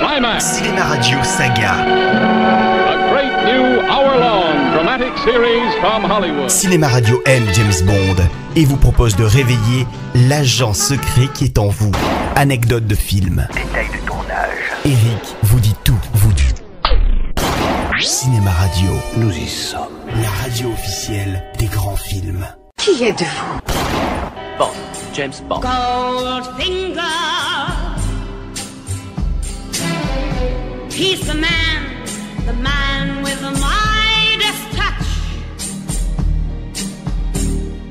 Climax. Cinéma Radio Saga. A great new hour-long dramatic series from Hollywood. Cinéma Radio aime James Bond et vous propose de réveiller l'agent secret qui est en vous. Anecdotes de film. Détails de tournage. Eric vous dit tout, vous dit. Cinéma Radio, Nous y sommes. la radio officielle des grands films. Qui êtes-vous? Bond, James Bond. Goldfinger, he's the man with the Midas touch,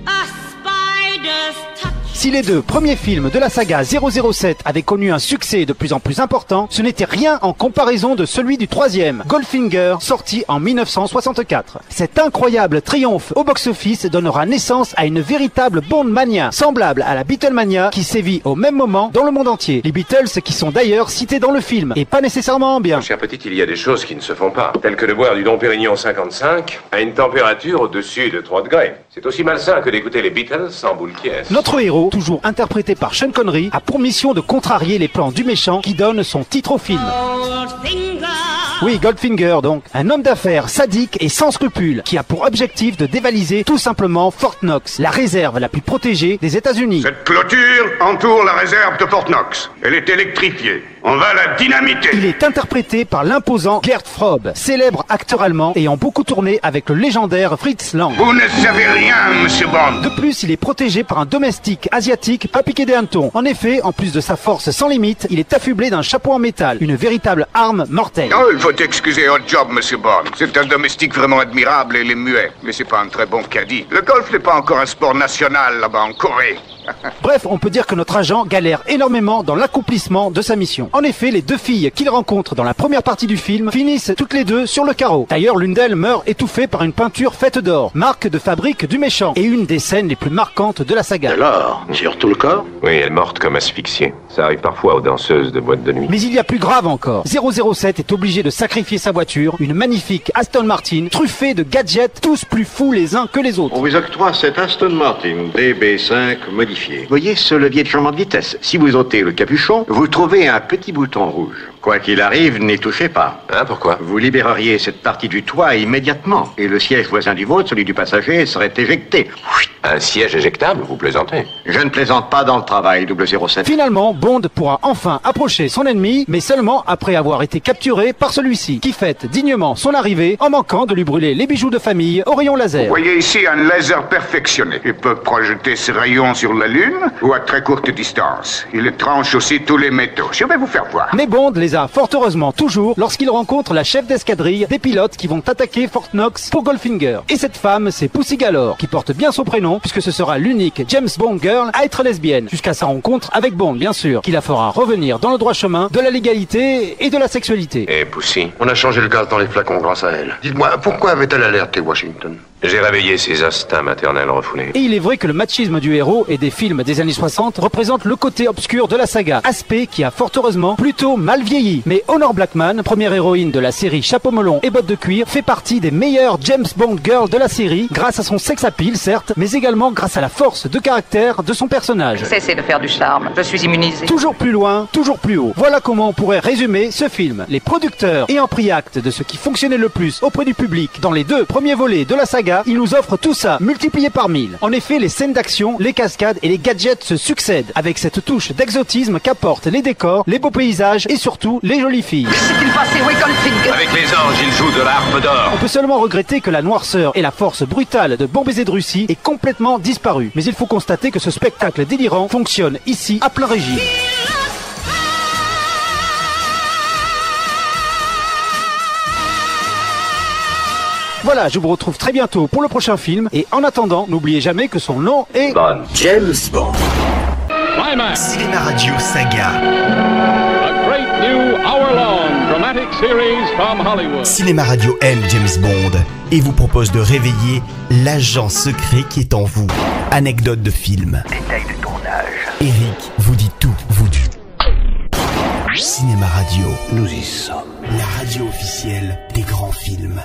a spider's touch. Si les deux premiers films de la saga 007 avaient connu un succès de plus en plus important, ce n'était rien en comparaison de celui du troisième, Goldfinger, sorti en 1964. Cet incroyable triomphe au box-office donnera naissance à une véritable Bond mania, semblable à la Beatlemania qui sévit au même moment dans le monde entier. Les Beatles qui sont d'ailleurs cités dans le film, et pas nécessairement bien. Mon cher petit, il y a des choses qui ne se font pas, telles que de boire du Dom Pérignon 55 à une température au-dessus de 3 degrés. C'est aussi malsain que d'écouter les Beatles sans boule qui est. Notre héros, toujours interprété par Sean Connery, a pour mission de contrarier les plans du méchant qui donne son titre au film. Goldfinger, Oui, Goldfinger donc, un homme d'affaires sadique et sans scrupules, qui a pour objectif de dévaliser tout simplement Fort Knox, la réserve la plus protégée des États-Unis. Cette clôture entoure la réserve de Fort Knox. Elle est électrifiée. On va la dynamiter. Il est interprété par l'imposant Gerd Frobe, célèbre acteur allemand ayant beaucoup tourné avec le légendaire Fritz Lang. Vous ne savez rien, monsieur Bond. De plus, il est protégé par un domestique asiatique pas piqué des hannetons. En effet, en plus de sa force sans limite, il est affublé d'un chapeau en métal, une véritable arme mortelle. Oh, il faut excuser votre job, monsieur Bond. C'est un domestique vraiment admirable et il est muet. Mais c'est pas un très bon caddie. Le golf n'est pas encore un sport national là-bas en Corée. Bref, on peut dire que notre agent galère énormément dans l'accomplissement de sa mission. En effet, les deux filles qu'il rencontre dans la première partie du film finissent toutes les deux sur le carreau. D'ailleurs, l'une d'elles meurt étouffée par une peinture faite d'or, marque de fabrique du méchant, et une des scènes les plus marquantes de la saga. Alors, sur tout le corps? Oui, elle est morte comme asphyxiée. Ça arrive parfois aux danseuses de boîte de nuit. Mais il y a plus grave encore. 007 est obligé de sacrifier sa voiture, une magnifique Aston Martin, truffée de gadgets tous plus fous les uns que les autres. On vous octroie cette Aston Martin DB5 modifiée. Voyez ce levier de changement de vitesse. Si vous ôtez le capuchon, vous trouvez un petit bouton rouge. Quoi qu'il arrive, n'y touchez pas. Hein, pourquoi? Vous libéreriez cette partie du toit immédiatement, et le siège voisin du vôtre, celui du passager, serait éjecté. Un siège éjectable? Vous plaisantez? Je ne plaisante pas dans le travail, 007. Finalement, Bond pourra enfin approcher son ennemi, mais seulement après avoir été capturé par celui-ci, qui fête dignement son arrivée en manquant de lui brûler les bijoux de famille au rayon laser. Vous voyez ici un laser perfectionné. Il peut projeter ses rayons sur la Lune ou à très courte distance. Il tranche aussi tous les métaux. Je vais vous faire voir. Mais Bond les a fort heureusement toujours lorsqu'il rencontre la chef d'escadrille des pilotes qui vont attaquer Fort Knox pour Goldfinger. Et cette femme, c'est Pussy Galore, qui porte bien son prénom puisque ce sera l'unique James Bond girl à être lesbienne, jusqu'à sa rencontre avec Bond, bien sûr, qui la fera revenir dans le droit chemin de la légalité et de la sexualité. Et Pussy? On a changé le gaz dans les flacons grâce à elle. Dites-moi, pourquoi avait-elle alerté Washington? J'ai réveillé ses instincts maternels refoulés. Et il est vrai que le machisme du héros et des films des années 60 représente le côté obscur de la saga, aspect qui a fort heureusement plutôt mal vieilli. Mais Honor Blackman, première héroïne de la série Chapeau melon et bottes de cuir, fait partie des meilleures James Bond girls de la série, grâce à son sex appeal certes, mais également grâce à la force de caractère de son personnage. Cessez de faire du charme, je suis immunisé. Toujours plus loin, toujours plus haut. Voilà comment on pourrait résumer ce film. Les producteurs ayant pris acte de ce qui fonctionnait le plus auprès du public dans les deux premiers volets de la saga, ils nous offrent tout ça, multiplié par 1000. En effet, les scènes d'action, les cascades et les gadgets se succèdent, avec cette touche d'exotisme qu'apportent les décors, les beaux paysages et surtout les jolies filles. C'est-il passé, oui, Goldfinger? Avec les anges, il joue de l'harpe d'or. On peut seulement regretter que la noirceur et la force brutale de Bon Baiser de Russie aient complètement disparu. Mais il faut constater que ce spectacle délirant fonctionne ici à plein régime. Voilà, je vous retrouve très bientôt pour le prochain film. Et en attendant, n'oubliez jamais que son nom est... Bond. James Bond. Climax. Cinéma Radio Saga. A great new hour-long dramatic series from Hollywood. Cinéma Radio aime James Bond et vous propose de réveiller l'agent secret qui est en vous. Anecdotes de film. Détails de tournage. Eric vous dit tout, vous dit. Cinéma Radio, Nous y sommes. la radio officielle des grands films.